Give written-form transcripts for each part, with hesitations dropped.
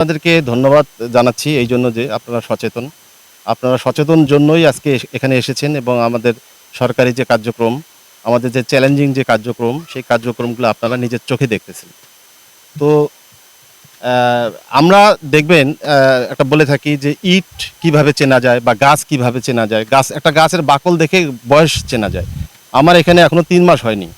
আপনাদেরকে ধন্যবাদ জানাচ্ছি এই জন্য যে আপনারা সচেতন জন্যই আজকে এখানে এসেছেন এবং আমাদের সরকারি যে কার্যক্রম, আমাদের যে চ্যালেঞ্জিং যে কার্যক্রম, সেই কার্যক্রমগুলো আপনারা নিজের চোখে দেখতেছেন। তো আমরা দেখবেন একটা বলে থাকি যে ইট কিভাবে চেনা যায় বা গাছ কিভাবে চেনা যায়, একটা গাছের বাকল দেখে বয়স চেনা যায়। আমার এখানে এখনো 3 মাস হয়নি।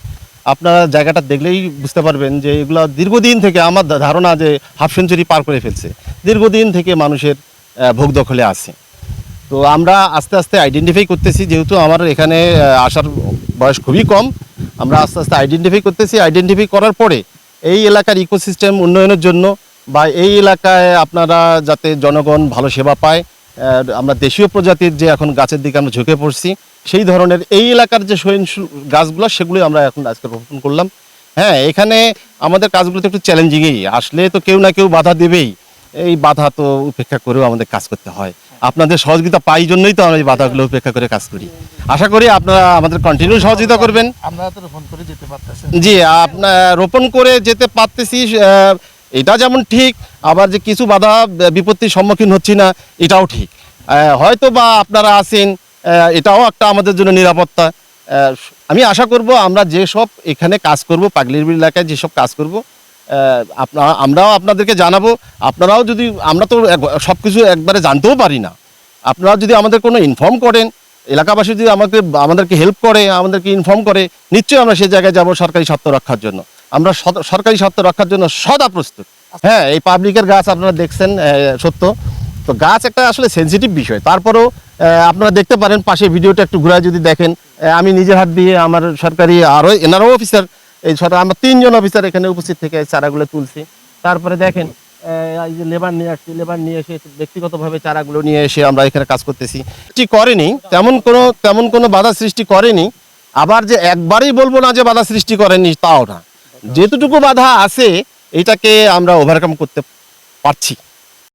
আপনারা জায়গাটা দেখলেই বুঝতে পারবেন যে এগুলা দীর্ঘদিন থেকে, আমার ধারণা যে হাফ সেঞ্চুরি পার করে ফেলছে। দীর্ঘদিন থেকে মানুষের ভোগ দখলে আছে। তো আমরা আস্তে আস্তে আইডেন্টিফাই করতেছি, যেহেতু আমার এখানে আসার বয়স খুবই কম। আমরা আস্তে আস্তে আইডেন্টিফাই করার পরে এই এলাকার ইকোসিস্টেম উন্নয়নের জন্য বা এই এলাকায় আপনারা যাতে জনগণ ভালো সেবা পায়, আমরা দেশীয় প্রজাতির যে এখন গাছের দিকে আমরা ঝুঁকে পড়ছি, সেই ধরনের এই এলাকার যে সহিংসু গাছগুলো সেগুলো আমরা এখন আজকে রোপণ করলাম। হ্যাঁ, এখানে আমাদের কাজগুলো তো একটু চ্যালেঞ্জিংই, আসলে তো কেউ না কেউ বাধা দেবেই। এই বাধা তো উপেক্ষা করেও আমাদের কাজ করতে হয়। আপনাদের সহযোগিতা পাই জন্যই তো আমরা এই বাধাগুলো উপেক্ষা করে কাজ করি। আশা করি আপনারা আমাদের কন্টিনিউ সহযোগিতা করবেন। আমরা তো রোপণ করে যেতে পারতেছি। জি, আপনার রোপণ করে যেতে পারতেছি, এটা যেমন ঠিক, আবার যে কিছু বাধা বিপত্তির সম্মুখীন হচ্ছি না এটাও ঠিক। হয়তো বা আপনারা আছেন, এটাও একটা আমাদের জন্য নিরাপত্তা। আমি আশা করব আমরা যেসব এখানে কাজ করব, পাগলির এলাকায় যেসব কাজ করব, আমরাও আপনাদেরকে জানাবো। আপনারাও যদি, আমরা তো সব কিছু একবারে জানতেও পারি না, আপনারা যদি আমাদের কোনো ইনফর্ম করেন, এলাকাবাসী যদি আমাদেরকে হেল্প করে, আমাদেরকে ইনফর্ম করে, নিশ্চয়ই আমরা সেই জায়গায় যাব সরকারি স্বার্থ রক্ষার জন্য। আমরা সরকারি স্বার্থ রক্ষার জন্য সদা প্রস্তুত। হ্যাঁ, এই পাবলিকের গাছ আপনারা দেখছেন, সত্য তো গাছ একটা আসলে সেনসিটিভ বিষয়। তারপরেও আপনারা দেখতে পারেন, পাশে ভিডিওটা একটু ঘুরায় যদি দেখেন, আমি নিজের হাত দিয়ে আমার সরকারি আরও এনারও অফিসার, এই আমরা 3 জন অফিসার এখানে উপস্থিত থেকে চারাগুলো তুলছি। তারপরে দেখেন এই যে লেবার নিয়ে আসছি, লেবার নিয়ে এসে ব্যক্তিগতভাবে চারাগুলো নিয়ে এসে আমরা এখানে কাজ করতেছি। সৃষ্টি করেনি, তেমন কোনো বাধা সৃষ্টি করেনি। আবার যে একবারেই বলবো না যে বাধা সৃষ্টি করেনি, তাও না। যেটুকু বাধা আছে এটাকে আমরা ওভারকাম করতে পারছি।